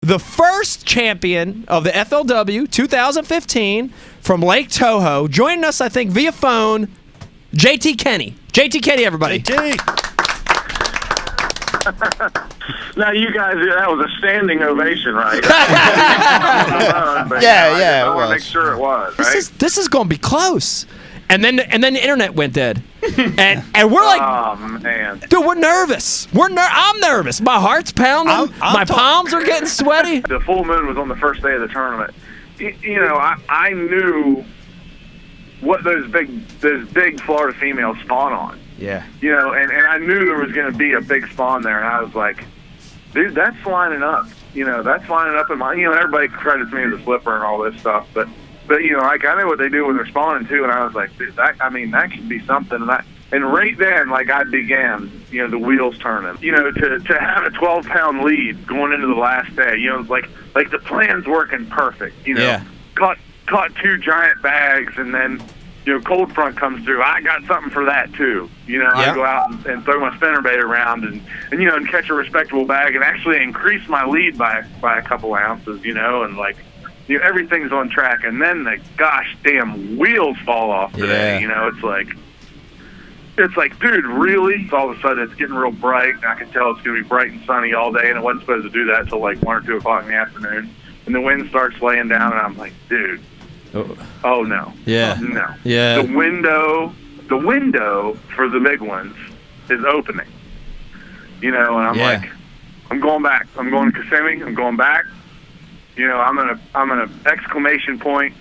The first champion of the FLW 2015 from Lake Toho, joining us, I think, via phone, JT Kenney. JT Kenney, everybody. JT. Now, you guys, that was a standing ovation, right? Yeah, I want to make sure it was, right? This is going to be close. And then the internet went dead. And we're like, oh, man. Dude, we're nervous. I'm nervous. My heart's pounding. My palms are getting sweaty. The full moon was on the first day of the tournament. You know, I knew what those big Florida females spawn on. Yeah. You know, and I knew there was going to be a big spawn there, and I was like, dude, that's lining up. You know, that's lining up in my, you know, everybody credits me as a slipper and all this stuff, but you know, like, I know what they do when they're spawning too, and I was like, dude, that could be something. And right then, like, I began, you know, the wheels turning. You know, to have a 12-pound lead going into the last day, you know, like the plan's working perfect. You know, yeah. Caught 2 giant bags, and then, you know, cold front comes through. I got something for that too. You know, yeah. I go out and throw my spinnerbait around and you know, and catch a respectable bag and actually increase my lead by a couple ounces. You know, and like, you know, everything's on track, and then the gosh damn wheels fall off today. Yeah. You know, it's like, dude, really? All of a sudden, it's getting real bright, and I can tell it's going to be bright and sunny all day, and it wasn't supposed to do that until like 1 or 2 o'clock in the afternoon. And the wind starts laying down, and I'm like, dude, oh no, yeah, no, yeah. The window for the big ones is opening. You know, and I'm like, I'm going back. I'm going to Kissimmee. I'm going back. You know, I'm gonna exclamation point,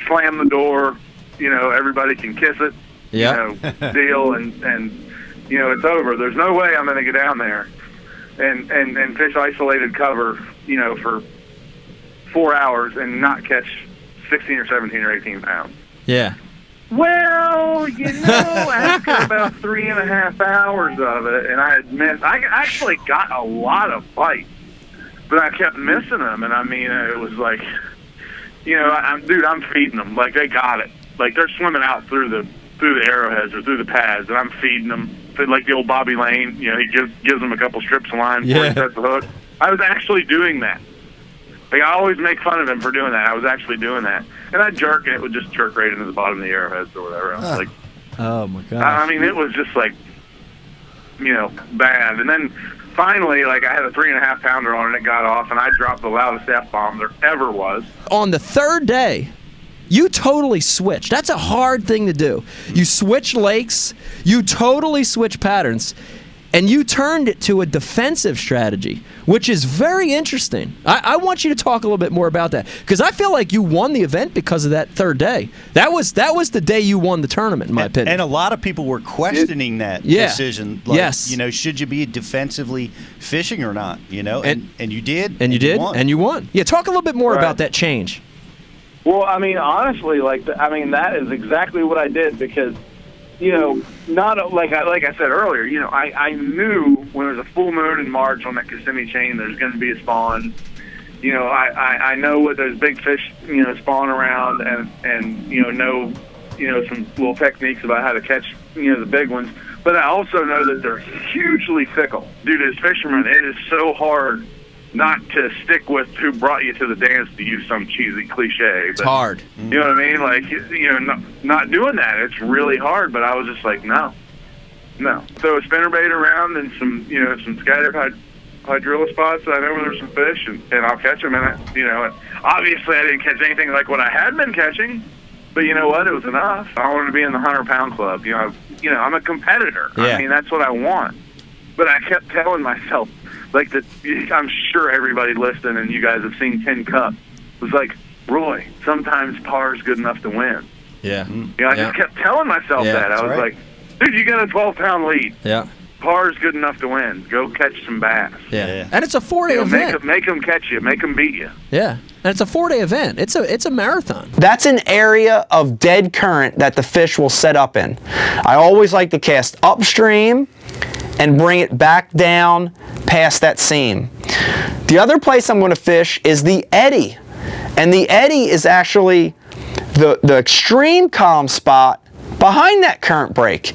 slam the door. You know, everybody can kiss it. Yeah. You know, deal, and you know, it's over. There's no way I'm gonna get down there and fish isolated cover, you know, for 4 hours and not catch 16 or 17 or 18 pounds. Yeah. Well, you know, after about 3.5 hours of it, and I had missed. I actually got a lot of bites, but I kept missing them. And I mean, it was like, you know, I'm feeding them. Like, they got it. Like, they're swimming out through the arrowheads or through the pads, and I'm feeding them. Like the old Bobby Lane, you know, he gives them a couple strips of line before he sets the hook. I was actually doing that. Like, I always make fun of him for doing that. I was actually doing that. And I'd jerk, and it would just jerk right into the bottom of the arrowheads or whatever. I was like, oh, my God. I mean, it was just, like, you know, bad. And then finally, like, I had a 3.5-pounder on, and it got off, and I dropped the loudest F-bomb there ever was. On the third day, you totally switched. That's a hard thing to do. You switch lakes, you totally switch patterns, and you turned it to a defensive strategy, which is very interesting. I want you to talk a little bit more about that, because I feel like you won the event because of that third day. That was the day you won the tournament, in my opinion. And a lot of people were questioning that decision. Like, yes. You know, should you be defensively fishing or not? You know, and you did. And you did. And you won. Yeah, talk a little bit more about that change. Well, I mean, honestly, that is exactly what I did, because, you know, not like I said earlier, you know, I knew when there's a full moon in March on that Kissimmee chain, there's going to be a spawn. You know, I know what those big fish, you know, spawn around, and you know some little techniques about how to catch, you know, the big ones. But I also know that they're hugely fickle. Dude, as fishermen, it is so hard not to stick with who brought you to the dance, to use some cheesy cliche. But, it's hard. You know what I mean? Like, you know, not doing that. It's really hard, but I was just like, no. So a spinnerbait around and some scattered hydrilla spots. I know where there's some fish, and I'll catch them. And, you know, obviously I didn't catch anything like what I had been catching, but you know what? It was enough. I wanted to be in the 100-pound club. You know, I'm a competitor. Yeah. I mean, that's what I want. But I kept telling myself, like, I'm sure everybody listening, and you guys have seen Tin Cup, was like, Roy, sometimes par's good enough to win. Yeah. You know, I just kept telling myself that. I was like, dude, you got a 12-pound lead. Yeah. Par's good enough to win. Go catch some bass. Yeah. And it's a 4-day event. Make them catch you. Make them beat you. Yeah. And it's a 4-day event. It's a marathon. That's an area of dead current that the fish will set up in. I always like to cast upstream and bring it back down past that seam. The other place I'm going to fish is the eddy. And the eddy is actually the extreme calm spot behind that current break.